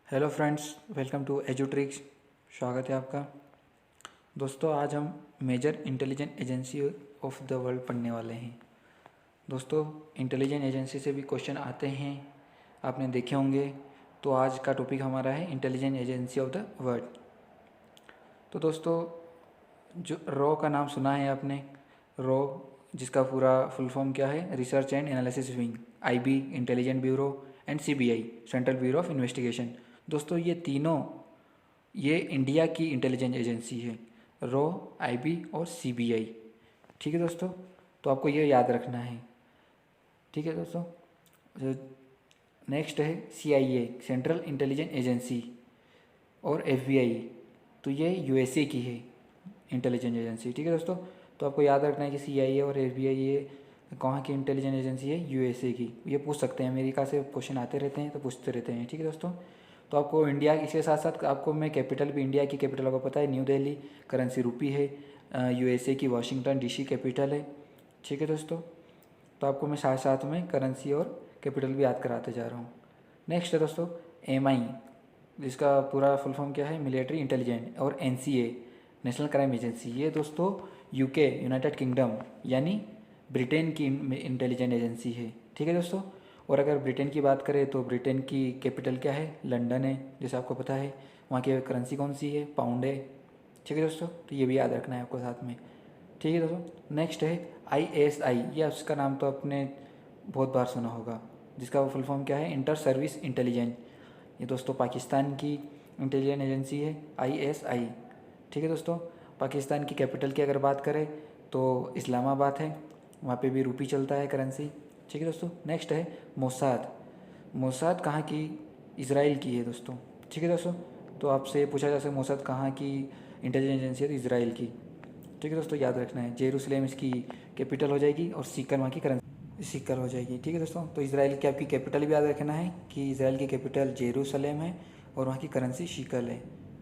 Hello friends, welcome to Edutrix. स्वागत है आपका। दोस्तों, आज हम major intelligence agency of the world पढ़ने वाले हैं। दोस्तों, इंटेलिजेंस एजेंसी से भी क्वेश्चन आते हैं, आपने देखे होंगे। तो आज का टॉपिक हमारा है intelligence agency of the world. तो दोस्तों, जो रॉ का नाम सुना है आपने, रॉ जिसका पूरा फुल फॉर्म क्या है, research and analysis wing, IB intelligence bureau and CBI central bureau of investigation. दोस्तों, ये तीनों ये इंडिया की इंटेलिजेंस एजेंसी है, रॉ, आईबी और सीबीआई। ठीक है दोस्तों, तो आपको ये याद रखना है। ठीक है दोस्तों, नेक्स्ट है सीआईए सेंट्रल इंटेलिजेंस एजेंसी और एफबीआई, तो ये यूएसए की है इंटेलिजेंस एजेंसी। ठीक है दोस्तों, तो आपको याद रखना है कि सीआईए और एफबीआई ये कहाँ की इंटेलिजेंस एजेंसी है, यूएसए की। ये पूछ सकते हैं, अमेरिका से क्वेश्चन आते रहते हैं तो पूछते रहते हैं। ठीक है दोस्तों, तो आपको इंडिया, इसके साथ साथ आपको मैं कैपिटल भी, इंडिया की कैपिटल आपको पता है न्यू दिल्ली, करेंसी रुपी है। यूएसए की वाशिंगटन डीसी कैपिटल है। ठीक है दोस्तों, तो आपको मैं साथ साथ में करेंसी और कैपिटल भी याद कराते जा रहा हूँ। नेक्स्ट है दोस्तों एमआई, जिसका पूरा फुल फॉर्म क्या है, मिलिट्री इंटेलिजेंस, और एनसीए नेशनल क्राइम एजेंसी। ये दोस्तों यूके यूनाइटेड किंगडम यानी ब्रिटेन की इंटेलिजेंस एजेंसी है। ठीक है दोस्तों, और अगर ब्रिटेन की बात करें तो ब्रिटेन की कैपिटल क्या है, लंदन है, जैसे आपको पता है। वहाँ की करेंसी कौन सी है, पाउंड है। ठीक है दोस्तों, तो ये भी याद रखना है आपको साथ में। ठीक है दोस्तों, नेक्स्ट है आईएसआई, ये उसका नाम तो आपने बहुत बार सुना होगा, जिसका फुल फॉर्म क्या है, इंटर सर्विस इंटेलिजेंस। ये दोस्तों पाकिस्तान की इंटेलिजेंस एजेंसी है, आईएसआई। ठीक है दोस्तों, पाकिस्तान की कैपिटल की अगर बात करें तो इस्लामाबाद है, वहाँ पे भी रूपी चलता है करेंसी। ठीक है दोस्तों, नेक्स्ट है मोसाद। मोसाद कहाँ की, इज़राइल की है दोस्तों। ठीक है दोस्तों, तो आपसे पूछा जा सकता है मोसाद कहाँ की इंटेलिजेंस एजेंसी है, तो इज़राइल की। ठीक है दोस्तों, याद रखना है। जेरूसलेम इसकी कैपिटल हो जाएगी और सीकर वहाँ की करेंसी सीकर हो जाएगी। ठीक है दोस्तों, तो इज़राइल की आपकी कैपिटल भी याद रखना है कि इज़राइल की कैपिटल जेरूसलेम है और वहाँ की करेंसी शिकल है।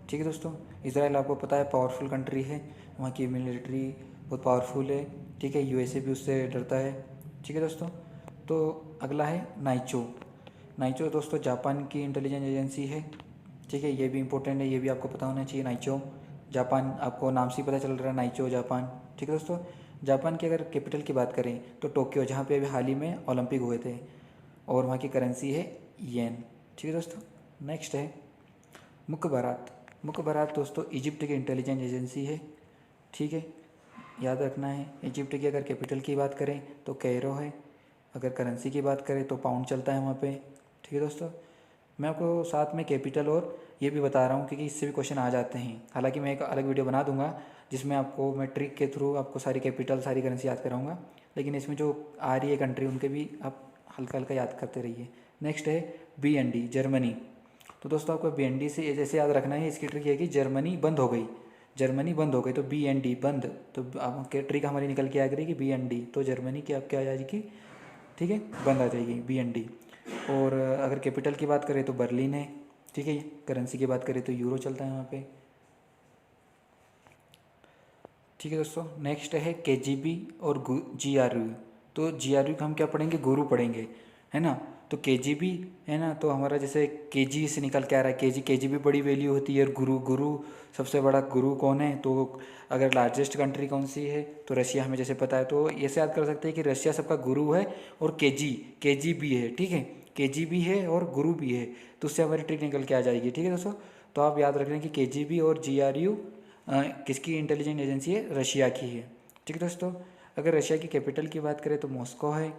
ठीक है दोस्तों, इज़राइल आपको पता है पावरफुल कंट्री है, वहाँ की मिलिट्री बहुत पावरफुल है। ठीक है, यूएसए भी उससे डरता है। ठीक है दोस्तों, तो अगला है नाइचो। नाइचो दोस्तों जापान की इंटेलिजेंस एजेंसी है। ठीक है, ये भी इंपॉर्टेंट है, ये भी आपको पता होना चाहिए। नाइचो जापान, आपको नाम से ही पता चल रहा है, नाइचो जापान। ठीक है दोस्तों, जापान की अगर कैपिटल की बात करें तो टोक्यो, जहाँ पे अभी हाल ही में ओलंपिक हुए थे, और वहाँ की करेंसी है येन। ठीक है दोस्तों, नेक्स्ट है मुखबरात। मुखबरात दोस्तों इजिप्ट की इंटेलिजेंस एजेंसी है। ठीक है, याद रखना है। इजिप्ट की अगर कैपिटल की बात करें तो कैरो है, अगर करेंसी की बात करें तो पाउंड चलता है वहाँ पे। ठीक है दोस्तों, मैं आपको साथ में कैपिटल और ये भी बता रहा हूँ क्योंकि इससे भी क्वेश्चन आ जाते हैं। हालांकि मैं एक अलग वीडियो बना दूंगा जिसमें आपको मैं ट्रिक के थ्रू आपको सारी कैपिटल, सारी करेंसी याद कराऊंगा, लेकिन इसमें जो आ रही है कंट्री उनके भी आप हल्का हल्का याद करते रहिए। नेक्स्ट है BND, जर्मनी। तो दोस्तों आपको BND से जैसे याद रखना है, इसकी ट्रिक है कि जर्मनी बंद हो गई, जर्मनी बंद हो गई तो BND बंद, तो आपके ट्रिक हमारी निकल के आ गई कि BND, तो जर्मनी की आपके आ जाएगी, ठीक है, बंद आ जाएगी BND। और अगर कैपिटल की बात करें तो बर्लिन है। ठीक है, करेंसी की बात करें तो यूरो चलता है वहाँ पे। ठीक है दोस्तों, नेक्स्ट है KGB और GRU। तो GRU का हम क्या पढ़ेंगे, गुरु पढ़ेंगे, है ना। तो KGB है ना, तो हमारा जैसे KG से निकल के आ रहा है, KGB बड़ी वैल्यू होती है। और गुरु, गुरु सबसे बड़ा गुरु कौन है, तो अगर लार्जेस्ट कंट्री कौन सी है तो रशिया, हमें जैसे पता है, तो ऐसे याद कर सकते हैं कि रशिया सबका गुरु है और KGB है। ठीक है, KGB है और गुरु भी है, तो उससे हमारी ट्रिक निकल के आ जाएगी। ठीक है दोस्तों, तो आप याद रख लें कि KGB और GRU किसकी इंटेलिजेंस एजेंसी है, रशिया की है। ठीक है दोस्तों, अगर रशिया की कैपिटल की बात करें तो मॉस्को है।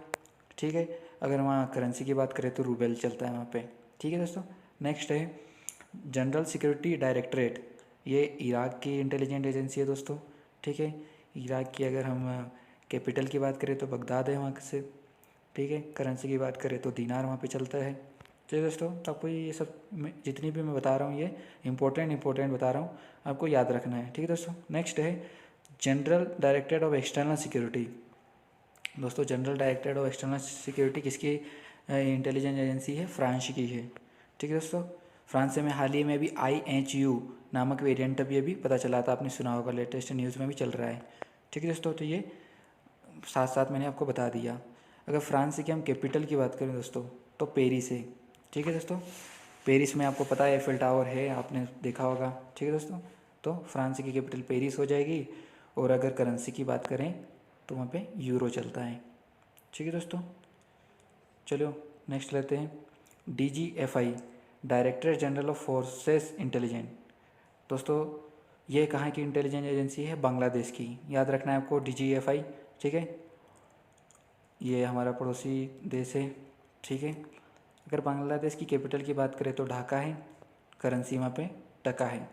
ठीक है, अगर वहाँ करेंसी की बात करें तो रूबेल चलता है वहाँ पे। ठीक है दोस्तों, नेक्स्ट है जनरल सिक्योरिटी डायरेक्टरेट, ये इराक की इंटेलिजेंस एजेंसी है दोस्तों। ठीक है, इराक की अगर हम कैपिटल की बात करें तो बगदाद है वहाँ से। ठीक है, करेंसी की बात करें तो दीनार वहाँ पे चलता है। चलिए दोस्तों, तो आपको ये सब जितनी भी मैं बता रहा हूँ ये इंपॉर्टेंट बता रहा हूँ, आपको याद रखना है। ठीक है दोस्तों, नेक्स्ट है general directorate of external security. दोस्तों general directorate of external security किसकी इंटेलिजेंस एजेंसी है, फ्रांस की है। ठीक है दोस्तों, फ्रांस से में हाल ही में भी IHU नामक वेरिएंट अभी पता चला था, आपने सुना होगा, लेटेस्ट न्यूज़ में भी चल रहा है। ठीक है दोस्तों, तो ये साथ साथ मैंने आपको बता दिया। अगर फ्रांस की हम कैपिटल की बात करें दोस्तों तो पेरिस है। ठीक है दोस्तों, पेरिस में आपको पता है एफिल टावर है, आपने देखा होगा, ठीक है दोस्तों। तो फ्रांस की कैपिटल पेरिस हो जाएगी। और अगर करेंसी की बात करें तो वहाँ पे यूरो चलता है, ठीक है दोस्तों। चलो नेक्स्ट लेते हैं DGFI, director general of forces intelligence. दोस्तों ये कहाँ की इंटेलिजेंस एजेंसी है? बांग्लादेश की। याद रखना है आपको DGFI, ठीक है। ये हमारा पड़ोसी देश है, ठीक है। अगर बांग्लादेश की कैपिटल की बात करें तो ढाका है, करेंसी वहाँ पे टका है,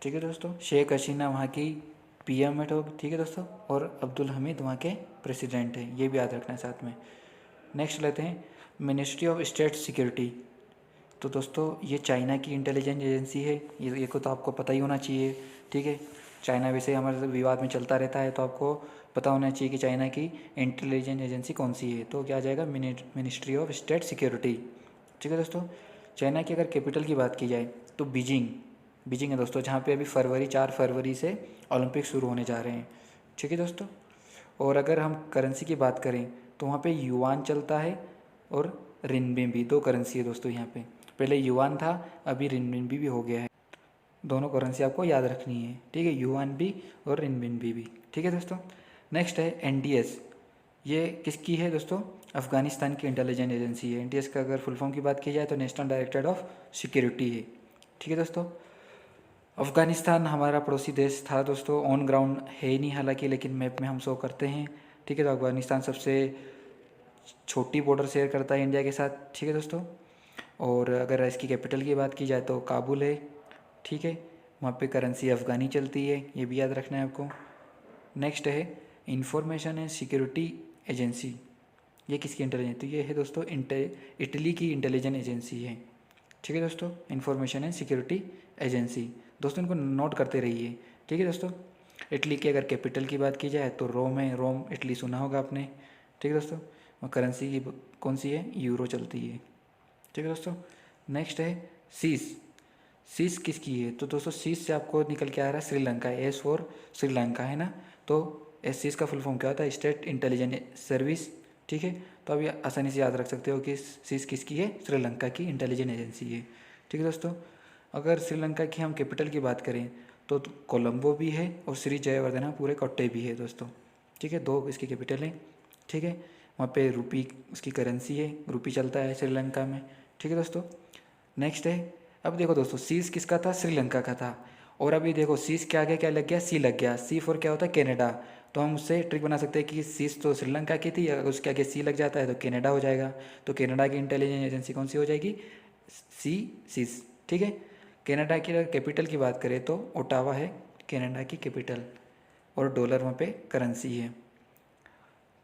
ठीक है दोस्तों। शेख हसीना वहाँ की PM है, तो ठीक है दोस्तों। और अब्दुल हमीद वहाँ के प्रेसिडेंट हैं, ये भी याद रखना है साथ में। नेक्स्ट लेते हैं मिनिस्ट्री ऑफ स्टेट सिक्योरिटी। तो दोस्तों ये चाइना की इंटेलिजेंस एजेंसी है, ये को तो आपको पता ही होना चाहिए, ठीक है। चाइना वैसे हमारे विवाद में चलता रहता है, तो आपको पता होना चाहिए कि चाइना की इंटेलिजेंस एजेंसी कौन सी है। तो क्या आ जाएगा? मिनिस्ट्री ऑफ स्टेट सिक्योरिटी, ठीक है दोस्तों। चाइना की अगर कैपिटल की बात की जाए तो बीजिंग है दोस्तों, जहाँ पे अभी 4 फरवरी से ओलंपिक शुरू होने जा रहे हैं, ठीक है दोस्तों। और अगर हम करेंसी की बात करें तो वहाँ पे युआन चलता है और रिनबिन, 2 करेंसी है दोस्तों यहाँ पे। पहले युआन था, अभी रिनबिन भी हो गया है। दोनों करेंसी आपको याद रखनी है, ठीक है, युआन भी और रिनबिन भी, ठीक है दोस्तों। नेक्स्ट है NDS। ये किसकी है दोस्तों? अफ़गानिस्तान की इंटेलिजेंस एजेंसी है। NDS का अगर फुल फॉर्म की बात की जाए तो नेशनल डायरेक्टरेट ऑफ सिक्योरिटी है, ठीक है दोस्तों। अफ़गानिस्तान हमारा पड़ोसी देश था दोस्तों, ऑन ग्राउंड है ही नहीं हालांकि, लेकिन मैप में हम शो करते हैं, ठीक है। तो अफ़गानिस्तान सबसे छोटी बॉर्डर शेयर करता है इंडिया के साथ, ठीक है दोस्तों। और अगर इसकी कैपिटल की बात की जाए तो काबुल है, ठीक है। वहाँ पे करेंसी अफ़गानी चलती है, ये भी याद रखना है आपको। नेक्स्ट है इंफॉर्मेशन एंड सिक्योरिटी एजेंसी। ये किसकी इंटेलिजेंस? तो ये है दोस्तों इटली की इंटेलिजेंस एजेंसी है, ठीक है दोस्तों। इंफॉर्मेशन एंड सिक्योरिटी एजेंसी, दोस्तों इनको नोट करते रहिए, ठीक है दोस्तों। इटली की अगर कैपिटल की बात की जाए तो रोम है, रोम इटली सुना होगा आपने, ठीक है दोस्तों। और करेंसी की कौन सी है? यूरो चलती है, ठीक है दोस्तों। नेक्स्ट है सीस किसकी है? तो दोस्तों सीस से आपको निकल के आ रहा है श्रीलंका, S फॉर श्रीलंका है ना। तो सीस का फुल फॉर्म क्या होता है? स्टेट इंटेलिजेंस सर्विस, ठीक है। तो आप ये आसानी से याद रख सकते हो कि सीस किसकी है? श्रीलंका की इंटेलिजेंस एजेंसी है, ठीक है दोस्तों। अगर श्रीलंका की हम कैपिटल की बात करें तो कोलंबो भी है और श्री जयवर्धना पूरे कोट्टे भी है दोस्तों, ठीक है। 2 इसकी कैपिटल हैं, ठीक है। वहाँ पे रूपी उसकी करेंसी है, रूपी चलता है श्रीलंका में, ठीक है दोस्तों। नेक्स्ट है, अब देखो दोस्तों सीस किसका था? श्रीलंका का था। और अभी देखो सीस के आगे क्या लग गया? सी लग गया। सी फॉर क्या होता है? कनाडा। तो हम उससे ट्रिक बना सकते हैं कि सीस तो श्रीलंका की थी, अगर उसके आगे सी लग जाता है तो कनाडा हो जाएगा। तो कनाडा की इंटेलिजेंस एजेंसी कौन सी हो जाएगी? सीस, ठीक है। कनाडा की अगर कैपिटल की बात करें तो ओटावा है कनाडा की कैपिटल, और डॉलर वहाँ पे करेंसी है,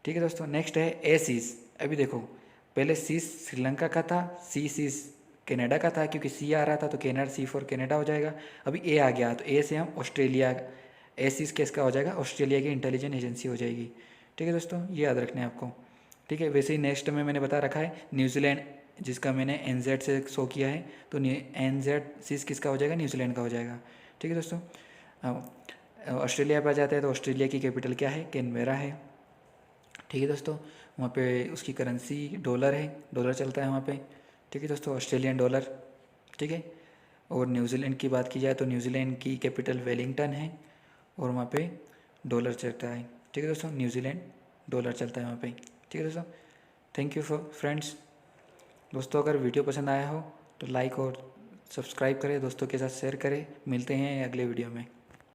ठीक है दोस्तों। नेक्स्ट है सीस। अभी देखो पहले सीस श्रीलंका का था, सीस कनाडा का था, क्योंकि सी आ रहा था तो कनाडा, सी फॉर कनाडा हो जाएगा। अभी ए आ गया तो ए से हम ऑस्ट्रेलिया, सीस किसका हो जाएगा? ऑस्ट्रेलिया की इंटेलिजेंस एजेंसी हो जाएगी, ठीक है दोस्तों। ये याद रखना है आपको, ठीक है। वैसे ही नेक्स्ट में मैंने बता रखा है न्यूजीलैंड, जिसका मैंने NZ से शो किया है, तो NZ सीस किसका हो जाएगा? न्यूजीलैंड का हो जाएगा, ठीक है दोस्तों। ऑस्ट्रेलिया पर जाते हैं तो ऑस्ट्रेलिया की कैपिटल क्या है? कैनबेरा है, ठीक है दोस्तों। वहाँ पे उसकी करेंसी डॉलर है, डॉलर चलता है वहाँ पे, ठीक है दोस्तों, ऑस्ट्रेलियन डॉलर, ठीक है। और न्यूजीलैंड की बात की जाए तो न्यूजीलैंड की कैपिटल वेलिंगटन है और वहाँ पे डॉलर चलता है, ठीक है दोस्तों। न्यूजीलैंड डॉलर चलता है वहाँ पे, ठीक है दोस्तों। Thank you for friends. दोस्तों अगर वीडियो पसंद आया हो तो लाइक और सब्सक्राइब करें, दोस्तों के साथ शेयर करें। मिलते हैं अगले वीडियो में।